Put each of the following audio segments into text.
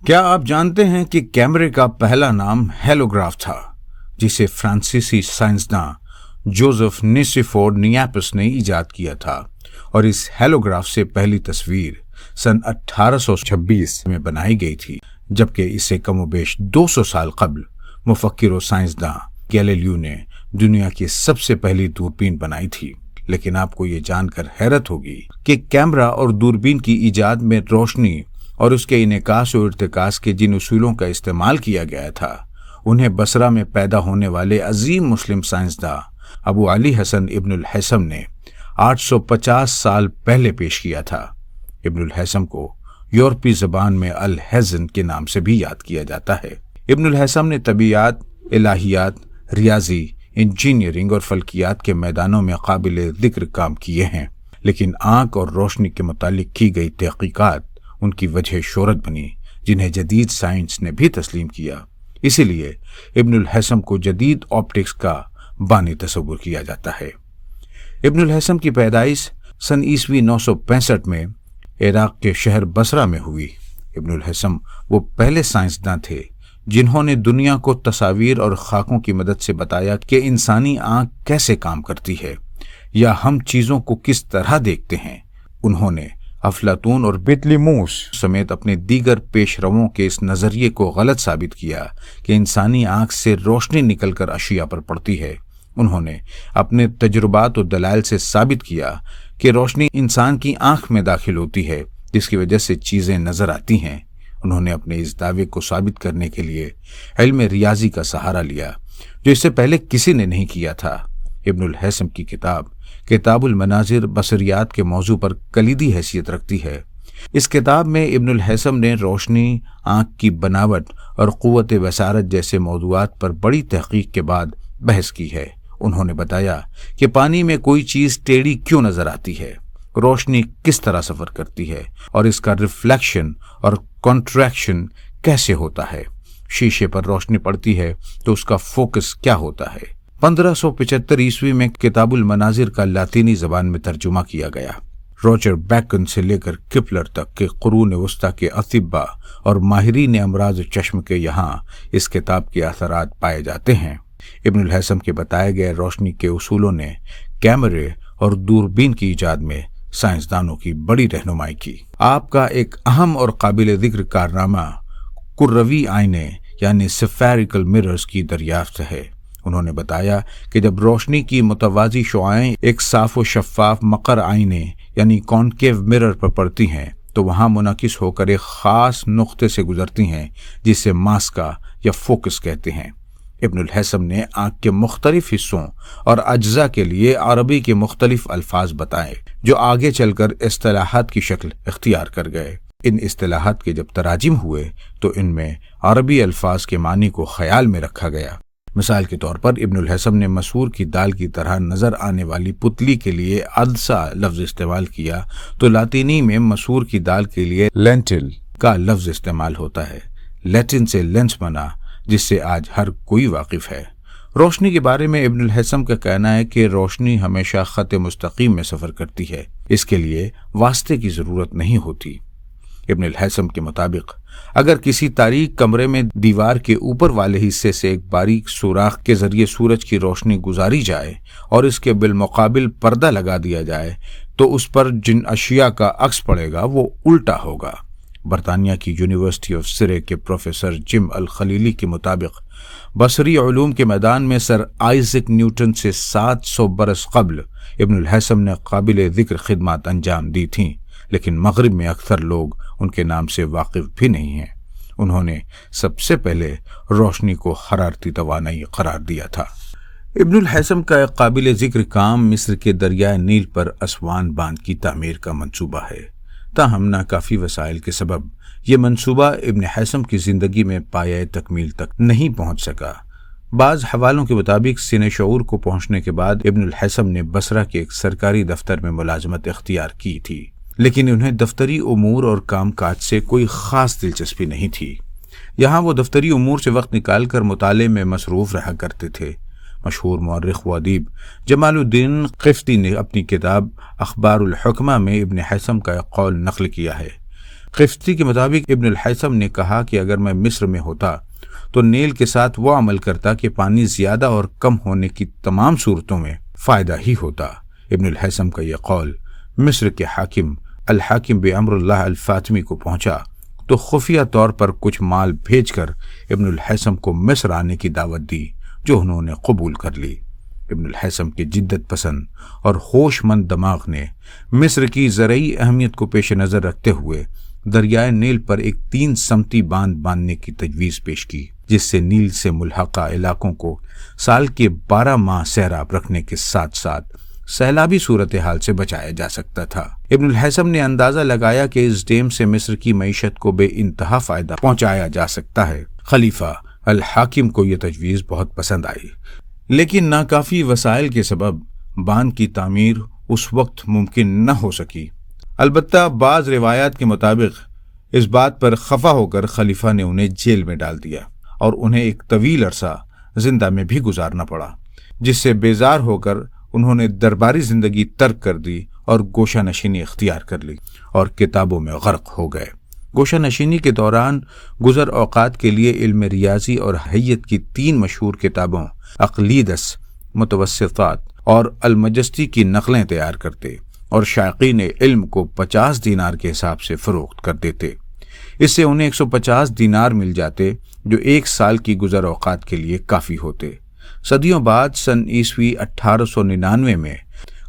کیا آپ جانتے ہیں کہ کیمرے کا پہلا نام ہیلوگراف تھا، جسے فرانسیسی سائنسداں جوزف نیسیفور نیاپس نے ایجاد کیا تھا، اور اس ہیلوگراف سے پہلی تصویر سن 1826 میں بنائی گئی تھی، جبکہ اسے کم و بیش 200 سال قبل مفکر و سائنسداں گیلیلیو نے دنیا کی سب سے پہلی دوربین بنائی تھی۔ لیکن آپ کو یہ جان کر حیرت ہوگی کہ کیمرہ اور دوربین کی ایجاد میں روشنی اور اس کے انعکاس و ارتکاز کے جن اصولوں کا استعمال کیا گیا تھا، انہیں بصرہ میں پیدا ہونے والے عظیم مسلم سائنسداں ابو علی حسن ابن الہیثم نے 850 سال پہلے پیش کیا تھا۔ ابن الہیثم کو یورپی زبان میں الہیزن کے نام سے بھی یاد کیا جاتا ہے۔ ابن الہیثم نے طبیعیات، الہیات، ریاضی، انجینئرنگ اور فلکیات کے میدانوں میں قابل ذکر کام کیے ہیں، لیکن آنکھ اور روشنی کے متعلق کی گئی تحقیقات ان کی وجہ شہرت بنی، جنہیں جدید سائنس نے بھی تسلیم کیا۔ اسی لیے ابن الہیثم کو جدید آپٹکس کا بانی تصور کیا جاتا ہے۔ ابن الہیثم کی پیدائش سن عیسوی 965 میں عراق کے شہر بصرہ میں ہوئی۔ ابن الہیثم وہ پہلے سائنسداں تھے جنہوں نے دنیا کو تصاویر اور خاکوں کی مدد سے بتایا کہ انسانی آنکھ کیسے کام کرتی ہے یا ہم چیزوں کو کس طرح دیکھتے ہیں۔ انہوں نے افلاطون اور بطلیموس سمیت اپنے دیگر پیش رووں کے اس نظریے کو غلط ثابت کیا کہ انسانی آنکھ سے روشنی نکل کر اشیاء پر پڑتی ہے۔ انہوں نے اپنے تجربات و دلائل سے ثابت کیا کہ روشنی انسان کی آنکھ میں داخل ہوتی ہے، جس کی وجہ سے چیزیں نظر آتی ہیں۔ انہوں نے اپنے اس دعوے کو ثابت کرنے کے لیے علم ریاضی کا سہارا لیا، جو اس سے پہلے کسی نے نہیں کیا تھا۔ ابن الہیثم کی کتاب المناظر بصریات کے موضوع پر کلیدی حیثیت رکھتی ہے۔ اس کتاب میں ابن الہیثم نے روشنی، آنکھ کی بناوٹ اور قوت بصارت جیسے موضوعات پر بڑی تحقیق کے بعد بحث کی ہے۔ انہوں نے بتایا کہ پانی میں کوئی چیز ٹیڑھی کیوں نظر آتی ہے، روشنی کس طرح سفر کرتی ہے، اور اس کا ریفلیکشن اور کنٹریکشن کیسے ہوتا ہے۔ شیشے پر روشنی پڑتی ہے تو اس کا فوکس کیا ہوتا ہے۔ 1575 عیسوی میں کتاب المناظر کا لاطینی زبان میں ترجمہ کیا گیا۔ روجر بیکن سے لے کر کپلر تک کے قرون وسطی کے اطباء اور ماہرین امراض چشم کے یہاں اس کتاب کے اثرات پائے جاتے ہیں۔ ابن الہیثم کے بتائے گئے روشنی کے اصولوں نے کیمرے اور دوربین کی ایجاد میں سائنسدانوں کی بڑی رہنمائی کی۔ آپ کا ایک اہم اور قابل ذکر کارنامہ کروی آئینے یعنی سفیریکل مررز کی دریافت ہے۔ انہوں نے بتایا کہ جب روشنی کی متوازی شعاعیں ایک صاف و شفاف مقر آئینے یعنی کانکیو مرر پر پڑتی ہیں تو وہاں منعکس ہو کر ایک خاص نقطے سے گزرتی ہیں، جسے ماسکا یا فوکس کہتے ہیں۔ ابن الہیثم نے آنکھ کے مختلف حصوں اور اجزاء کے لیے عربی کے مختلف الفاظ بتائے، جو آگے چل کر اصطلاحات کی شکل اختیار کر گئے۔ ان اصطلاحات کے جب تراجم ہوئے تو ان میں عربی الفاظ کے معنی کو خیال میں رکھا گیا۔ مثال کے طور پر ابن الہیثم نے مسور کی دال کی طرح نظر آنے والی پتلی کے لیے عدسہ لفظ استعمال کیا تو لاطینی میں مسور کی دال کے لیے لینٹل کا لفظ استعمال ہوتا ہے۔ لیٹن سے لینس بنا، جس سے آج ہر کوئی واقف ہے۔ روشنی کے بارے میں ابن الہیثم کا کہنا ہے کہ روشنی ہمیشہ خط مستقیم میں سفر کرتی ہے، اس کے لیے واسطے کی ضرورت نہیں ہوتی۔ ابن الہیثم کے مطابق اگر کسی تاریک کمرے میں دیوار کے اوپر والے حصے سے ایک باریک سوراخ کے ذریعے سورج کی روشنی گزاری جائے اور اس کے بالمقابل پردہ لگا دیا جائے تو اس پر جن اشیاء کا عکس پڑے گا وہ الٹا ہوگا۔ برطانیہ کی یونیورسٹی آف سرے کے پروفیسر جم الخلیلی کے مطابق بصری علوم کے میدان میں سر آئزک نیوٹن سے 700 برس قبل ابن الہیثم نے قابل ذکر خدمات انجام دی تھیں، لیکن مغرب میں اکثر لوگ ان کے نام سے واقف بھی نہیں ہیں۔ انہوں نے سب سے پہلے روشنی کو حرارتی توانائی قرار دیا تھا۔ ابن الہیثم کا ایک قابل ذکر کام مصر کے دریائے نیل پر اسوان باندھ کی تعمیر کا منصوبہ ہے۔ تاہم ناکافی وسائل کے سبب یہ منصوبہ ابن الہیثم کی زندگی میں پایۂ تکمیل تک نہیں پہنچ سکا۔ بعض حوالوں کے مطابق سینہ شعور کو پہنچنے کے بعد ابن الہیثم نے بصرہ کے ایک سرکاری دفتر میں ملازمت اختیار کی تھی، لیکن انہیں دفتری امور اور کام کاج سے کوئی خاص دلچسپی نہیں تھی۔ یہاں وہ دفتری امور سے وقت نکال کر مطالعے میں مصروف رہا کرتے تھے۔ مشہور مورخ و ادیب جمال الدین قفطی نے اپنی کتاب اخبار الحکمہ میں ابن الہیثم کا ایک قول نقل کیا ہے۔ قفطی کے مطابق ابن الہیثم نے کہا کہ اگر میں مصر میں ہوتا تو نیل کے ساتھ وہ عمل کرتا کہ پانی زیادہ اور کم ہونے کی تمام صورتوں میں فائدہ ہی ہوتا۔ ابن الہیثم کا یہ قول مصر کے حاکم الحاکم بامر اللہ الفاطمی کو پہنچا تو خفیہ طور پر کچھ مال بھیج کر ابن الہیثم کو مصر آنے کی دعوت دی، جو انہوں نے قبول کر لی۔ ابن الہیثم کے جدت پسند اور ہوش مند دماغ نے مصر کی زرعی اہمیت کو پیش نظر رکھتے ہوئے دریائے نیل پر ایک 3 سمتی باندھ باندھنے کی تجویز پیش کی، جس سے نیل سے ملحقہ علاقوں کو سال کے 12 ماہ سیراب رکھنے کے ساتھ ساتھ سیلابی صورتحال سے بچایا جا سکتا تھا۔ ابن الہیثم نے اندازہ لگایا کہ اس ڈیم سے مصر کی معیشت کو بے انتہا فائدہ پہنچایا جا سکتا ہے۔ خلیفہ الحاکم کو یہ تجویز بہت پسند آئی، لیکن ناکافی وسائل کے سبب باندھ کی تعمیر اس وقت ممکن نہ ہو سکی۔ البتہ بعض روایات کے مطابق اس بات پر خفا ہو کر خلیفہ نے انہیں جیل میں ڈال دیا اور انہیں ایک طویل عرصہ زندہ میں بھی گزارنا پڑا، جس سے بیزار ہو کر انہوں نے درباری زندگی ترک کر دی اور گوشہ نشینی اختیار کر لی اور کتابوں میں غرق ہو گئے۔ گوشہ نشینی کے دوران گزر اوقات کے لیے علم ریاضی اور حیت کی 3 مشہور کتابوں اقلیدس، متوسطات اور المجستی کی نقلیں تیار کرتے اور شائقین علم کو 50 دینار کے حساب سے فروخت کر دیتے۔ اس سے انہیں 150 دینار مل جاتے، جو 1 سال کی گزر اوقات کے لیے کافی ہوتے۔ صدیوں بعد سن عیسوی 1899 میں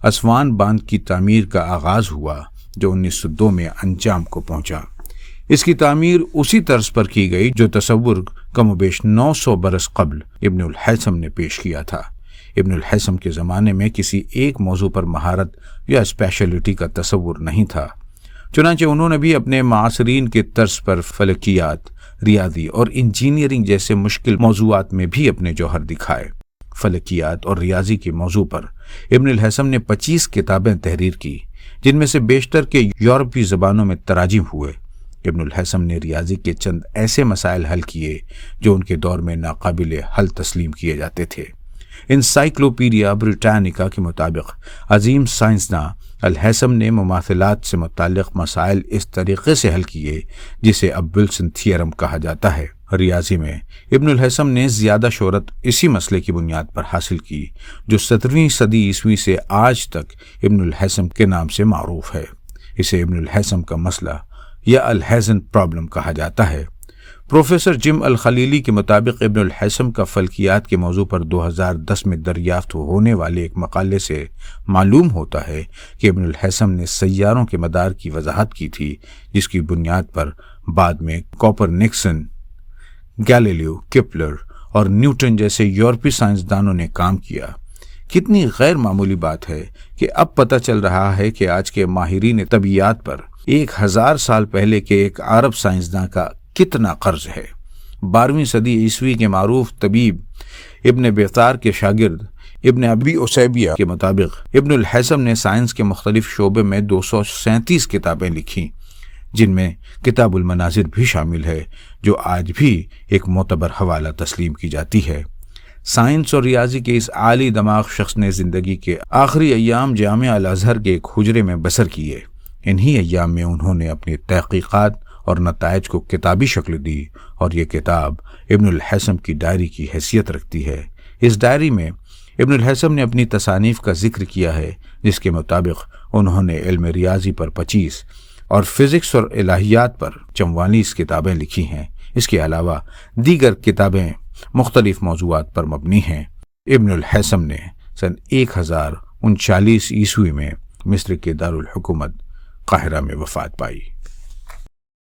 اسوان باندھ کی تعمیر کا آغاز ہوا، جو 1902 میں انجام کو پہنچا۔ اس کی تعمیر اسی طرز پر کی گئی جو تصور کم و بیش 900 برس قبل ابن الہیثم نے پیش کیا تھا۔ ابن الہیثم کے زمانے میں کسی ایک موضوع پر مہارت یا اسپیشلٹی کا تصور نہیں تھا، چنانچہ انہوں نے بھی اپنے معاصرین کے طرز پر فلکیات، ریاضی اور انجینئرنگ جیسے مشکل موضوعات میں بھی اپنے جوہر دکھائے۔ فلکیات اور ریاضی کے موضوع پر ابن الہیثم نے 25 کتابیں تحریر کی، جن میں سے بیشتر کے یورپی زبانوں میں تراجم ہوئے۔ ابن الہیثم نے ریاضی کے چند ایسے مسائل حل کیے جو ان کے دور میں ناقابل حل تسلیم کیے جاتے تھے۔ انسائکلوپیڈیا بریٹانیکا کے مطابق عظیم سائنسداں الہیثم نے مماثلات سے متعلق مسائل اس طریقے سے حل کیے جسے اب ولسن تھیورم کہا جاتا ہے۔ ریاضی میں ابن الہیثم نے زیادہ شہرت اسی مسئلے کی بنیاد پر حاصل کی جو 17ویں صدی عیسوی سے آج تک ابن الہیثم کے نام سے معروف ہے۔ اسے ابن الہیثم کا مسئلہ یا الہیزن پرابلم کہا جاتا ہے۔ پروفیسر جم الخلیلی کے مطابق ابن الہیثم کا فلکیات کے موضوع پر 2010 میں دریافت ہونے والے ایک مقالے سے معلوم ہوتا ہے کہ ابن الہیثم نے سیاروں کے مدار کی وضاحت کی تھی، جس کی بنیاد پر بعد میں کوپرنیکسن، گیلیلیو، کیپلر اور نیوٹن جیسے یورپی سائنسدانوں نے کام کیا۔ کتنی غیر معمولی بات ہے کہ اب پتہ چل رہا ہے کہ آج کے ماہرین طبیعیات پر 1000 سال پہلے کے ایک عرب سائنسداں کا کتنا قرض ہے۔ 12ویں صدی عیسوی کے معروف طبیب ابن بیطار کے شاگرد ابن ابی عصیبیہ کے مطابق ابن الہیثم نے سائنس کے مختلف شعبے میں 237 کتابیں لکھی، جن میں کتاب المناظر بھی شامل ہے، جو آج بھی ایک معتبر حوالہ تسلیم کی جاتی ہے۔ سائنس اور ریاضی کے اس عالی دماغ شخص نے زندگی کے آخری ایام جامعہ الازہر کے ایک حجرے میں بسر کیے۔ انہی ایام میں انہوں نے اپنی تحقیقات اور نتائج کو کتابی شکل دی، اور یہ کتاب ابن الہیثم کی ڈائری کی حیثیت رکھتی ہے۔ اس ڈائری میں ابن الہیثم نے اپنی تصانیف کا ذکر کیا ہے، جس کے مطابق انہوں نے علم ریاضی پر 25 اور فزکس اور الہیات پر 44 کتابیں لکھی ہیں۔ اس کے علاوہ دیگر کتابیں مختلف موضوعات پر مبنی ہیں۔ ابن الہیثم نے سن 1039 عیسوی میں مصر کے دارالحکومت قاہرہ میں وفات پائی۔